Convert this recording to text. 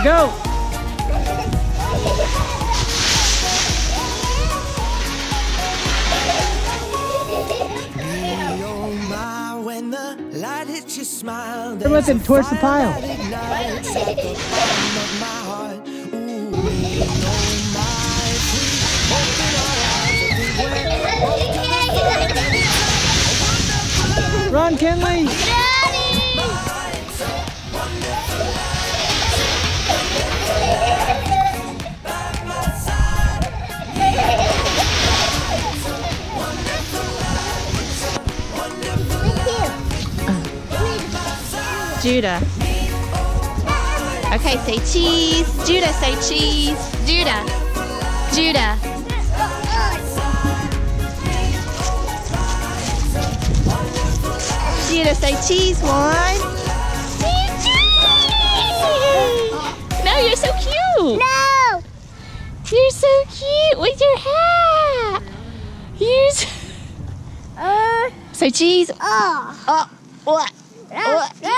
Go! They're looking towards the pile. Run, Kinley! Judah. Okay, say cheese. Judah, say cheese. Judah. Judah. Judah, say cheese. 1. No, you're so cute. No. You're so cute with your hat. You're so... Say cheese. Oh. Oh, what? No. No.